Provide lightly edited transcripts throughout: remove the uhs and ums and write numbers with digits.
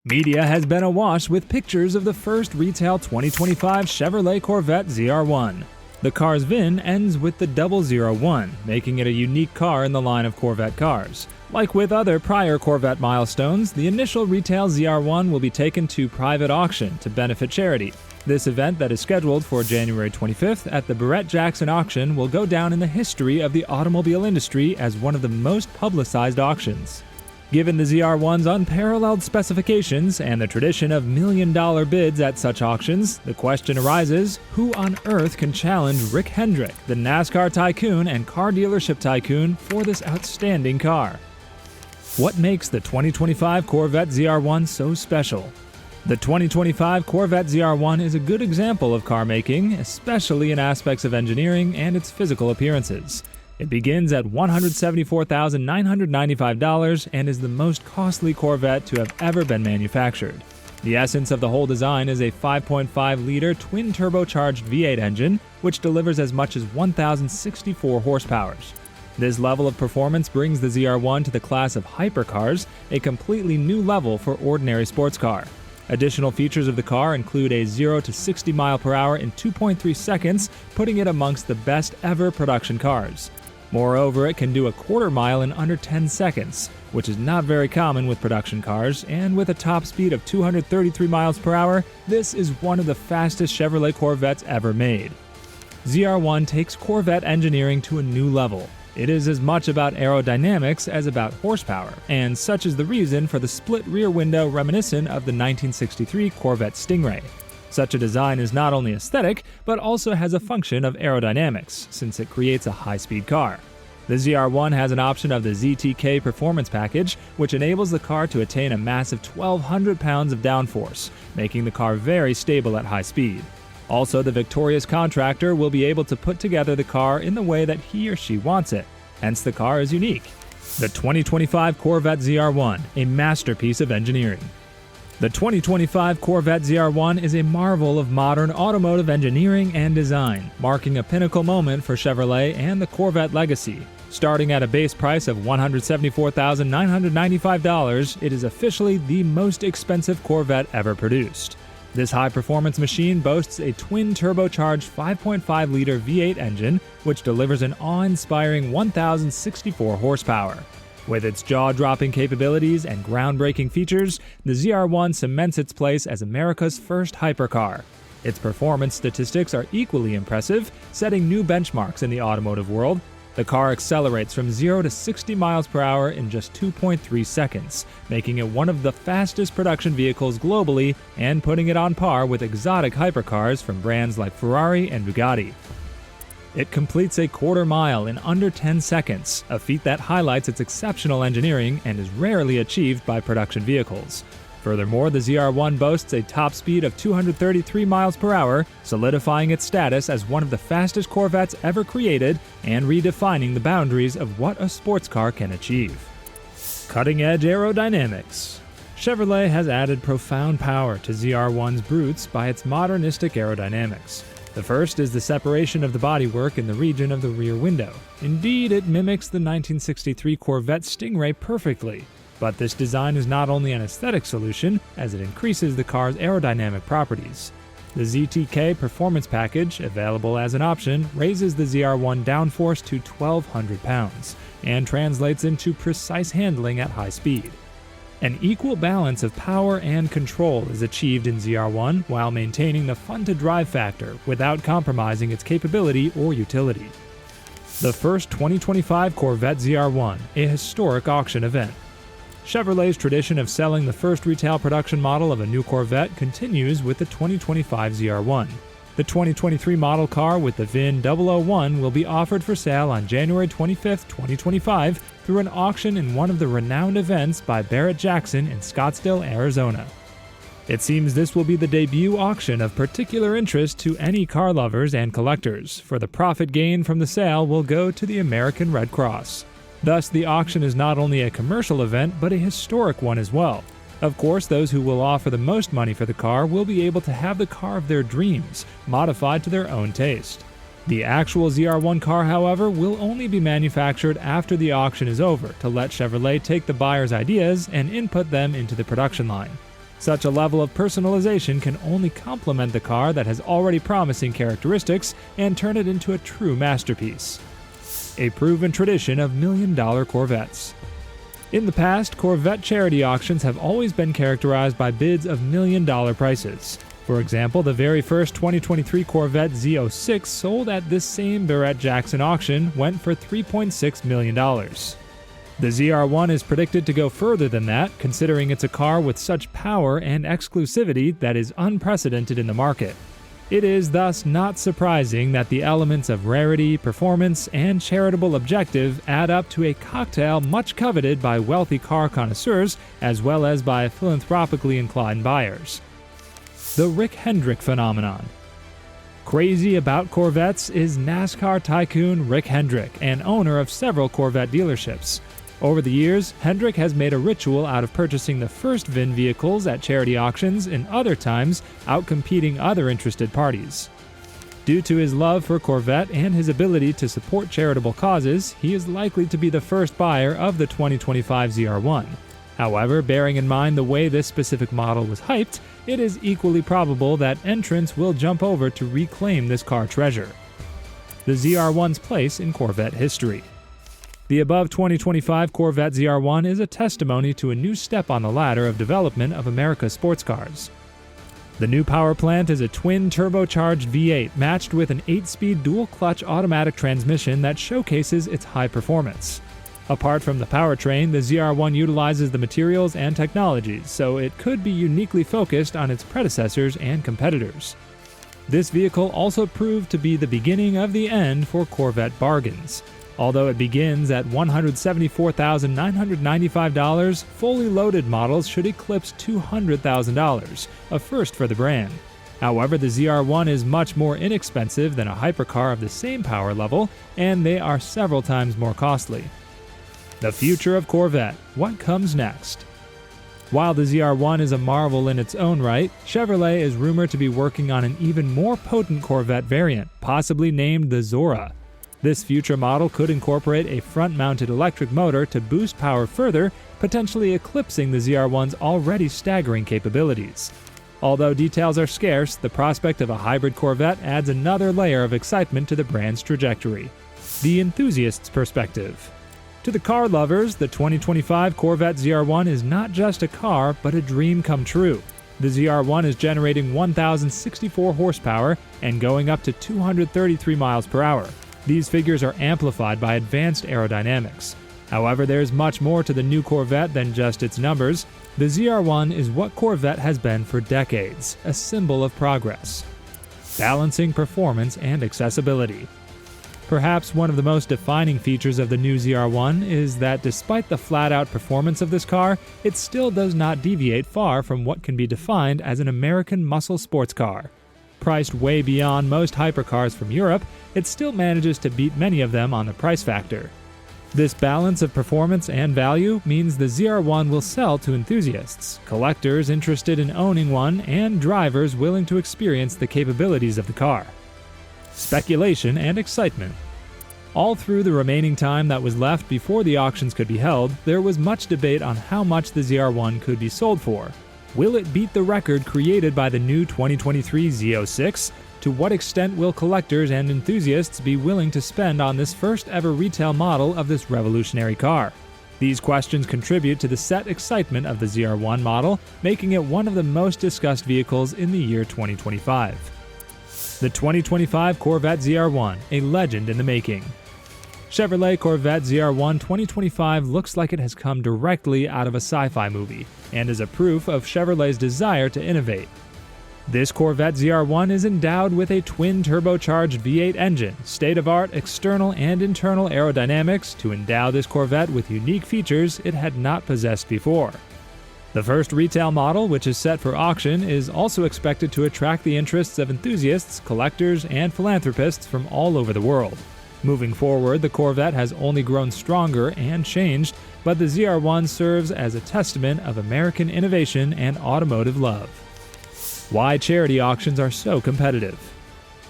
Media has been awash with pictures of the first retail 2025 Chevrolet Corvette ZR1. The car's VIN ends with the 001, making it a unique car in the line of Corvette cars. Like with other prior Corvette milestones, the initial retail ZR1 will be taken to private auction to benefit charity. This event that is scheduled for January 25th at the Barrett-Jackson auction will go down in the history of the automobile industry as one of the most publicized auctions. Given the ZR1's unparalleled specifications and the tradition of million-dollar bids at such auctions, the question arises, who on earth can challenge Rick Hendrick, the NASCAR tycoon and car dealership tycoon, for this outstanding car? What makes the 2025 Corvette ZR1 so special? The 2025 Corvette ZR1 is a good example of car making, especially in aspects of engineering and its physical appearances. It begins at $174,995 and is the most costly Corvette to have ever been manufactured. The essence of the whole design is a 5.5-liter twin-turbocharged V8 engine, which delivers as much as 1,064 horsepower. This level of performance brings the ZR1 to the class of hypercars, a completely new level for ordinary sports car. Additional features of the car include a 0 to 60 mph in 2.3 seconds, putting it amongst the best ever production cars. Moreover, it can do a quarter mile in under 10 seconds, which is not very common with production cars, and with a top speed of 233 mph, this is one of the fastest Chevrolet Corvettes ever made. ZR1 takes Corvette engineering to a new level. It is as much about aerodynamics as about horsepower, and such is the reason for the split rear window reminiscent of the 1963 Corvette Stingray. Such a design is not only aesthetic, but also has a function of aerodynamics, since it creates a high-speed car. The ZR1 has an option of the ZTK Performance Package, which enables the car to attain a massive 1,200 pounds of downforce, making the car very stable at high speed. Also, the victorious contractor will be able to put together the car in the way that he or she wants it, hence the car is unique. The 2025 Corvette ZR1, a masterpiece of engineering. The 2025 Corvette ZR1 is a marvel of modern automotive engineering and design, marking a pinnacle moment for Chevrolet and the Corvette legacy. Starting at a base price of $174,995, it is officially the most expensive Corvette ever produced. This high-performance machine boasts a twin-turbocharged 5.5-liter V8 engine, which delivers an awe-inspiring 1,064 horsepower. With its jaw-dropping capabilities and groundbreaking features, the ZR1 cements its place as America's first hypercar. Its performance statistics are equally impressive, setting new benchmarks in the automotive world. The car accelerates from 0 to 60 mph in just 2.3 seconds, making it one of the fastest production vehicles globally and putting it on par with exotic hypercars from brands like Ferrari and Bugatti. It completes a quarter mile in under 10 seconds, a feat that highlights its exceptional engineering and is rarely achieved by production vehicles. Furthermore, the ZR1 boasts a top speed of 233 mph, solidifying its status as one of the fastest Corvettes ever created and redefining the boundaries of what a sports car can achieve. Cutting-edge aerodynamics. Chevrolet has added profound power to ZR1's brutes by its modernistic aerodynamics. The first is the separation of the bodywork in the region of the rear window. Indeed, it mimics the 1963 Corvette Stingray perfectly. But this design is not only an aesthetic solution, as it increases the car's aerodynamic properties. The ZTK Performance Package, available as an option, raises the ZR1 downforce to 1,200 pounds, and translates into precise handling at high speed. An equal balance of power and control is achieved in ZR1 while maintaining the fun-to-drive factor without compromising its capability or utility. The first 2025 Corvette ZR1, a historic auction event. Chevrolet's tradition of selling the first retail production model of a new Corvette continues with the 2025 ZR1. The 2023 model car with the VIN 001 will be offered for sale on January 25, 2025 through an auction in one of the renowned events by Barrett-Jackson in Scottsdale, Arizona. It seems this will be the debut auction of particular interest to any car lovers and collectors, for the profit gained from the sale will go to the American Red Cross. Thus, the auction is not only a commercial event, but a historic one as well. Of course, those who will offer the most money for the car will be able to have the car of their dreams, modified to their own taste. The actual ZR1 car, however, will only be manufactured after the auction is over to let Chevrolet take the buyer's ideas and input them into the production line. Such a level of personalization can only complement the car that has already promising characteristics and turn it into a true masterpiece. A proven tradition of million-dollar Corvettes. In the past, Corvette charity auctions have always been characterized by bids of million-dollar prices. For example, the very first 2023 Corvette Z06 sold at this same Barrett-Jackson auction went for $3.6 million. The ZR1 is predicted to go further than that, considering it's a car with such power and exclusivity that is unprecedented in the market. It is thus not surprising that the elements of rarity, performance, and charitable objective add up to a cocktail much coveted by wealthy car connoisseurs as well as by philanthropically inclined buyers. The Rick Hendrick phenomenon. Crazy about Corvettes is NASCAR tycoon Rick Hendrick, and owner of several Corvette dealerships. Over the years, Hendrick has made a ritual out of purchasing the first VIN vehicles at charity auctions and other times outcompeting other interested parties. Due to his love for Corvette and his ability to support charitable causes, he is likely to be the first buyer of the 2025 ZR1. However, bearing in mind the way this specific model was hyped, it is equally probable that entrants will jump over to reclaim this car treasure. The ZR1's place in Corvette history. The above 2025 Corvette ZR1 is a testimony to a new step on the ladder of development of America's sports cars. The new power plant is a twin turbocharged V8 matched with an 8-speed dual-clutch automatic transmission that showcases its high performance. Apart from the powertrain, the ZR1 utilizes the materials and technologies, so it could be uniquely focused on its predecessors and competitors. This vehicle also proved to be the beginning of the end for Corvette bargains. Although it begins at $174,995, fully loaded models should eclipse $200,000, a first for the brand. However, the ZR1 is much more inexpensive than a hypercar of the same power level, and they are several times more costly. The future of Corvette. What comes next? While the ZR1 is a marvel in its own right, Chevrolet is rumored to be working on an even more potent Corvette variant, possibly named the Zora. This future model could incorporate a front-mounted electric motor to boost power further, potentially eclipsing the ZR1's already staggering capabilities. Although details are scarce, the prospect of a hybrid Corvette adds another layer of excitement to the brand's trajectory. The enthusiast's perspective. To the car lovers, the 2025 Corvette ZR1 is not just a car, but a dream come true. The ZR1 is generating 1,064 horsepower and going up to 233 miles per hour. These figures are amplified by advanced aerodynamics. However, there is much more to the new Corvette than just its numbers. The ZR1 is what Corvette has been for decades, a symbol of progress. Balancing performance and accessibility. Perhaps one of the most defining features of the new ZR1 is that despite the flat-out performance of this car, it still does not deviate far from what can be defined as an American muscle sports car. Priced way beyond most hypercars from Europe, it still manages to beat many of them on the price factor. This balance of performance and value means the ZR1 will sell to enthusiasts, collectors interested in owning one, and drivers willing to experience the capabilities of the car. Speculation and excitement. All through the remaining time that was left before the auctions could be held, there was much debate on how much the ZR1 could be sold for. Will it beat the record created by the new 2023 Z06? To what extent will collectors and enthusiasts be willing to spend on this first ever retail model of this revolutionary car? These questions contribute to the set excitement of the ZR1 model, making it one of the most discussed vehicles in the year 2025. The 2025 Corvette ZR1, a legend in the making. Chevrolet Corvette ZR1 2025 looks like it has come directly out of a sci-fi movie, and is a proof of Chevrolet's desire to innovate. This Corvette ZR1 is endowed with a twin turbocharged V8 engine, state-of-art external and internal aerodynamics to endow this Corvette with unique features it had not possessed before. The first retail model, which is set for auction, is also expected to attract the interests of enthusiasts, collectors, and philanthropists from all over the world. Moving forward, the Corvette has only grown stronger and changed, but the ZR1 serves as a testament of American innovation and automotive love. Why charity auctions are so competitive.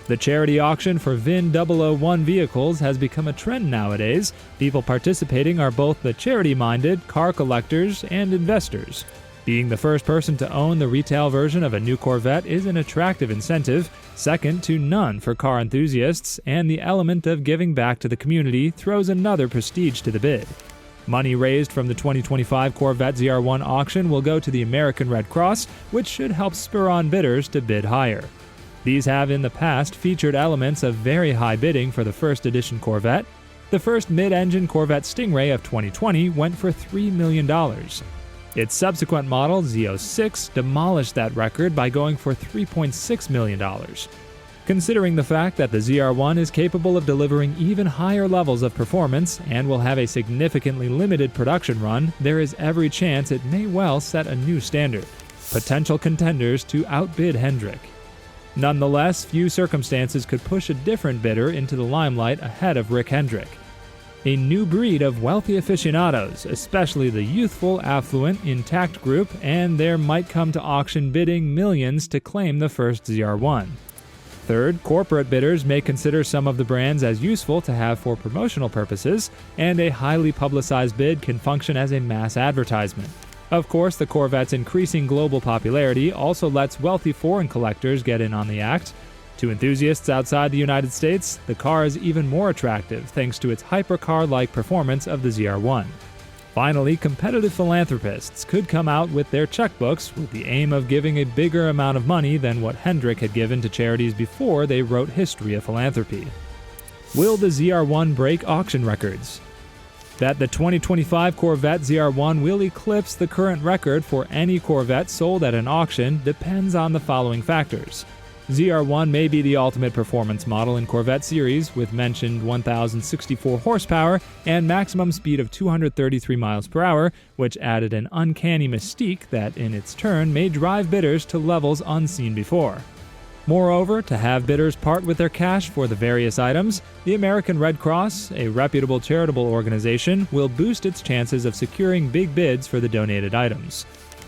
The charity auction for VIN 001 vehicles has become a trend nowadays. People participating are both the charity-minded, car collectors, and investors. Being the first person to own the retail version of a new Corvette is an attractive incentive, second to none for car enthusiasts, and the element of giving back to the community throws another prestige to the bid. Money raised from the 2025 Corvette ZR1 auction will go to the American Red Cross, which should help spur on bidders to bid higher. These have in the past featured elements of very high bidding for the first edition Corvette. The first mid-engine Corvette Stingray of 2020 went for $3 million. Its subsequent model, Z06, demolished that record by going for $3.6 million. Considering the fact that the ZR1 is capable of delivering even higher levels of performance and will have a significantly limited production run, there is every chance it may well set a new standard. Potential contenders to outbid Hendrick. Nonetheless, few circumstances could push a different bidder into the limelight ahead of Rick Hendrick. A new breed of wealthy aficionados, especially the youthful, affluent, intact group, and there might come to auction bidding millions to claim the first ZR1. Third, corporate bidders may consider some of the brands as useful to have for promotional purposes, and a highly publicized bid can function as a mass advertisement. Of course, the Corvette's increasing global popularity also lets wealthy foreign collectors get in on the act. To enthusiasts outside the United States, the car is even more attractive thanks to its hypercar-like performance of the ZR1. Finally, competitive philanthropists could come out with their checkbooks with the aim of giving a bigger amount of money than what Hendrick had given to charities before they wrote history of philanthropy. Will the ZR1 break auction records? That the 2025 Corvette ZR1 will eclipse the current record for any Corvette sold at an auction depends on the following factors. ZR1 may be the ultimate performance model in Corvette series, with mentioned 1,064 horsepower and maximum speed of 233 miles per hour, which added an uncanny mystique that in its turn may drive bidders to levels unseen before. Moreover, to have bidders part with their cash for the various items, the American Red Cross, a reputable charitable organization, will boost its chances of securing big bids for the donated items.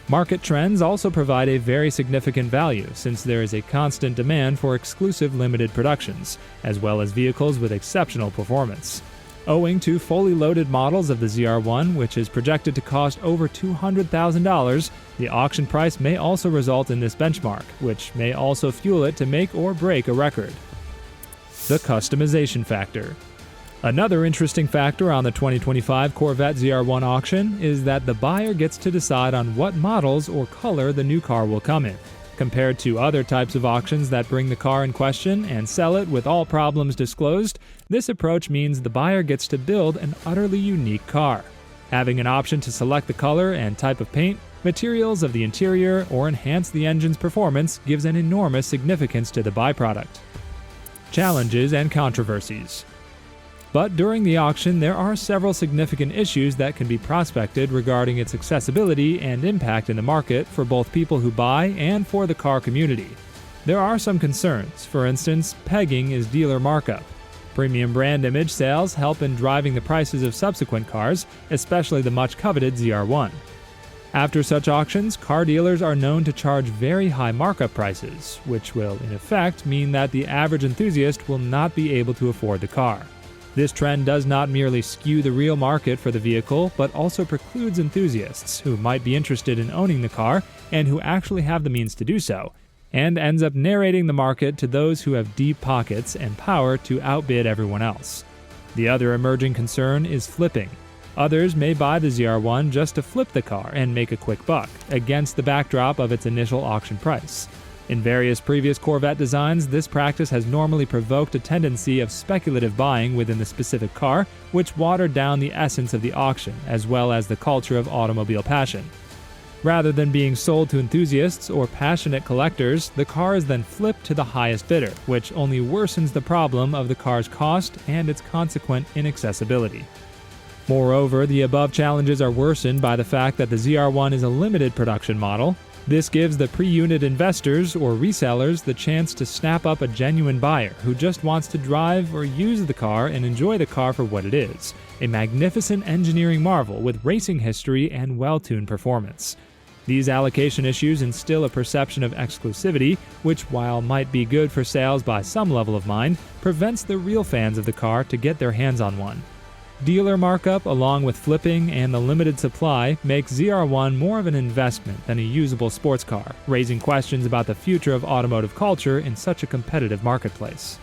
Market trends also provide a very significant value since there is a constant demand for exclusive limited productions, as well as vehicles with exceptional performance. Owing to fully loaded models of the ZR1, which is projected to cost over $200,000, the auction price may also result in this benchmark, which may also fuel it to make or break a record. The customization factor. Another interesting factor on the 2025 Corvette ZR1 auction is that the buyer gets to decide on what models or color the new car will come in. Compared to other types of auctions that bring the car in question and sell it with all problems disclosed, this approach means the buyer gets to build an utterly unique car. Having an option to select the color and type of paint, materials of the interior, or enhance the engine's performance gives an enormous significance to the byproduct. Challenges and controversies. But during the auction, there are several significant issues that can be prospected regarding its accessibility and impact in the market for both people who buy and for the car community. There are some concerns. For instance, pegging is dealer markup. Premium brand image sales help in driving the prices of subsequent cars, especially the much coveted ZR1. After such auctions, car dealers are known to charge very high markup prices, which will in effect mean that the average enthusiast will not be able to afford the car. This trend does not merely skew the real market for the vehicle, but also precludes enthusiasts who might be interested in owning the car and who actually have the means to do so, and ends up narrating the market to those who have deep pockets and power to outbid everyone else. The other emerging concern is flipping. Others may buy the ZR1 just to flip the car and make a quick buck, against the backdrop of its initial auction price. In various previous Corvette designs, this practice has normally provoked a tendency of speculative buying within the specific car, which watered down the essence of the auction, as well as the culture of automobile passion. Rather than being sold to enthusiasts or passionate collectors, the car is then flipped to the highest bidder, which only worsens the problem of the car's cost and its consequent inaccessibility. Moreover, the above challenges are worsened by the fact that the ZR1 is a limited production model. This gives the pre-unit investors or resellers the chance to snap up a genuine buyer who just wants to drive or use the car and enjoy the car for what it is, a magnificent engineering marvel with racing history and well-tuned performance. These allocation issues instill a perception of exclusivity, which, while might be good for sales by some level of mind, prevents the real fans of the car to get their hands on one. Dealer markup, along with flipping and the limited supply, makes ZR1 more of an investment than a usable sports car, raising questions about the future of automotive culture in such a competitive marketplace.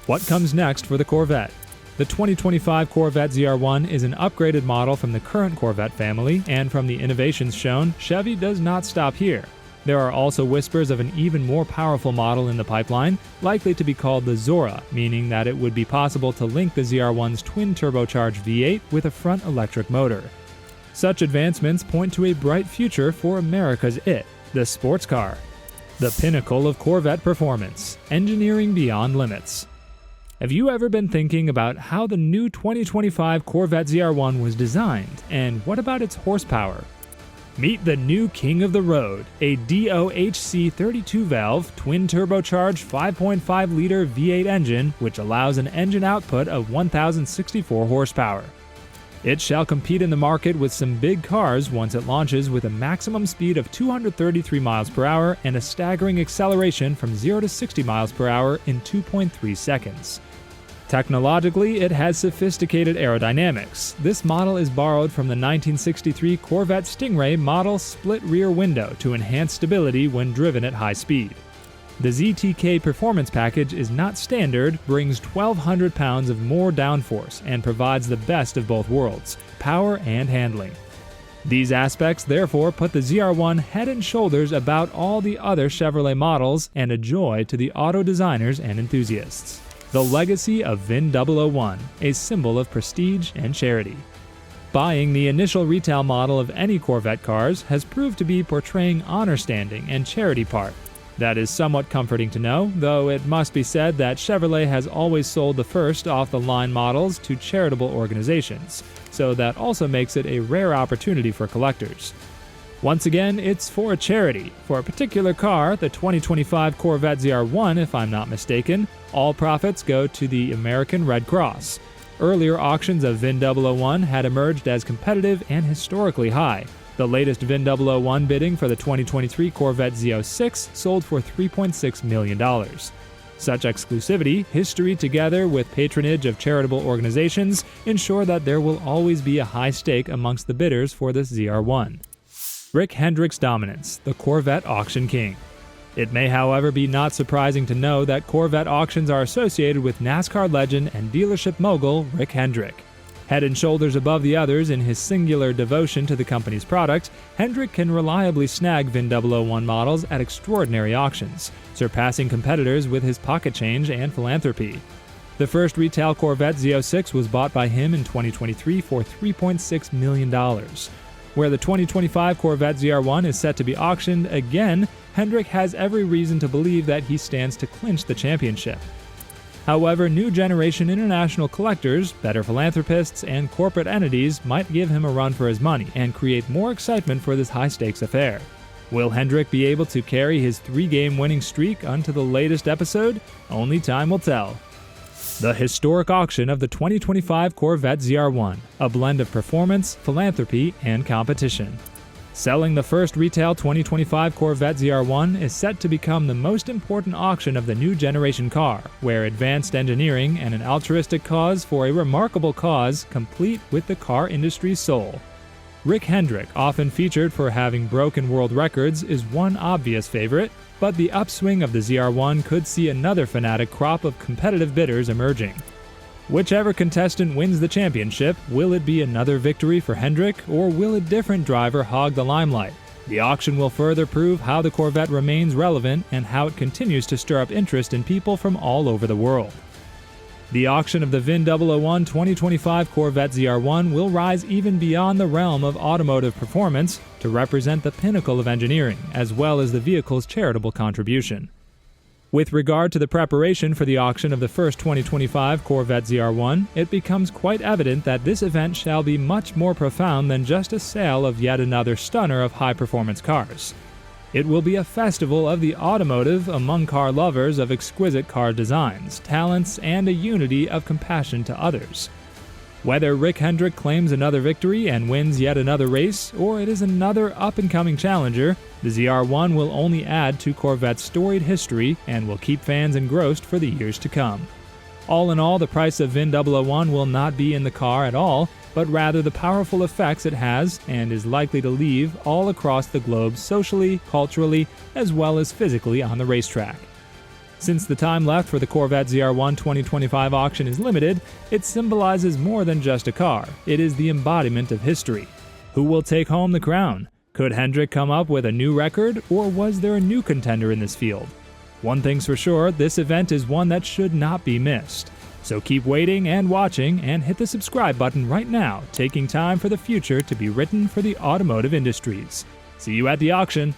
What comes next for the Corvette? The 2025 Corvette ZR1 is an upgraded model from the current Corvette family, and from the innovations shown, Chevy does not stop here. There are also whispers of an even more powerful model in the pipeline, likely to be called the Zora, meaning that it would be possible to link the ZR1's twin-turbocharged V8 with a front electric motor. Such advancements point to a bright future for America's it, the sports car. The pinnacle of Corvette performance, engineering beyond limits. Have you ever been thinking about how the new 2025 Corvette ZR1 was designed, and what about its horsepower? Meet the new king of the road, a DOHC 32-valve, twin-turbocharged 5.5-liter V8 engine which allows an engine output of 1,064 horsepower. It shall compete in the market with some big cars once it launches with a maximum speed of 233 miles per hour and a staggering acceleration from 0 to 60 miles per hour in 2.3 seconds. Technologically, it has sophisticated aerodynamics. This model is borrowed from the 1963 Corvette Stingray model split rear window to enhance stability when driven at high speed. The ZTK Performance Package is not standard, brings 1,200 pounds of more downforce, and provides the best of both worlds, power and handling. These aspects therefore put the ZR1 head and shoulders about all the other Chevrolet models and a joy to the auto designers and enthusiasts. The legacy of VIN-001, a symbol of prestige and charity. Buying the initial retail model of any Corvette cars has proved to be portraying honor standing and charity part. That is somewhat comforting to know, though it must be said that Chevrolet has always sold the first off-the-line models to charitable organizations, so that also makes it a rare opportunity for collectors. Once again, it's for a charity. For a particular car, the 2025 Corvette ZR1 if I'm not mistaken, all profits go to the American Red Cross. Earlier auctions of VIN-001 had emerged as competitive and historically high. The latest VIN-001 bidding for the 2023 Corvette Z06 sold for $3.6 million. Such exclusivity, history together with patronage of charitable organizations ensure that there will always be a high stake amongst the bidders for this ZR1. Rick Hendrick's dominance, the Corvette auction king. It may, however, be not surprising to know that Corvette auctions are associated with NASCAR legend and dealership mogul Rick Hendrick. Head and shoulders above the others in his singular devotion to the company's product, Hendrick can reliably snag VIN-001 models at extraordinary auctions, surpassing competitors with his pocket change and philanthropy. The first retail Corvette Z06 was bought by him in 2023 for $3.6 million. Where the 2025 Corvette ZR1 is set to be auctioned again, Hendrick has every reason to believe that he stands to clinch the championship. However, new generation international collectors, better philanthropists, and corporate entities might give him a run for his money and create more excitement for this high-stakes affair. Will Hendrick be able to carry his 3-game winning streak onto the latest episode? Only time will tell. The historic auction of the 2025 Corvette ZR1, a blend of performance, philanthropy, and competition. Selling the first retail 2025 Corvette ZR1 is set to become the most important auction of the new generation car, where advanced engineering and an altruistic cause for a remarkable cause complete with the car industry's soul. Rick Hendrick, often featured for having broken world records, is one obvious favorite, but the upswing of the ZR1 could see another fanatic crop of competitive bidders emerging. Whichever contestant wins the championship, will it be another victory for Hendrick, or will a different driver hog the limelight? The auction will further prove how the Corvette remains relevant and how it continues to stir up interest in people from all over the world. The auction of the VIN-001 2025 Corvette ZR1 will rise even beyond the realm of automotive performance to represent the pinnacle of engineering, as well as the vehicle's charitable contribution. With regard to the preparation for the auction of the first 2025 Corvette ZR1, it becomes quite evident that this event shall be much more profound than just a sale of yet another stunner of high-performance cars. It will be a festival of the automotive among car lovers of exquisite car designs, talents, and a unity of compassion to others. Whether Rick Hendrick claims another victory and wins yet another race, or it is another up-and-coming challenger, the ZR1 will only add to Corvette's storied history and will keep fans engrossed for the years to come. All in all, the price of VIN 001 will not be in the car at all, but rather the powerful effects it has and is likely to leave all across the globe socially, culturally, as well as physically on the racetrack. Since the time left for the Corvette ZR1 2025 auction is limited, it symbolizes more than just a car. It is the embodiment of history. Who will take home the crown? Could Hendrick come up with a new record, or was there a new contender in this field? One thing's for sure, this event is one that should not be missed. So keep waiting and watching, and hit the subscribe button right now, taking time for the future to be written for the automotive industries. See you at the auction.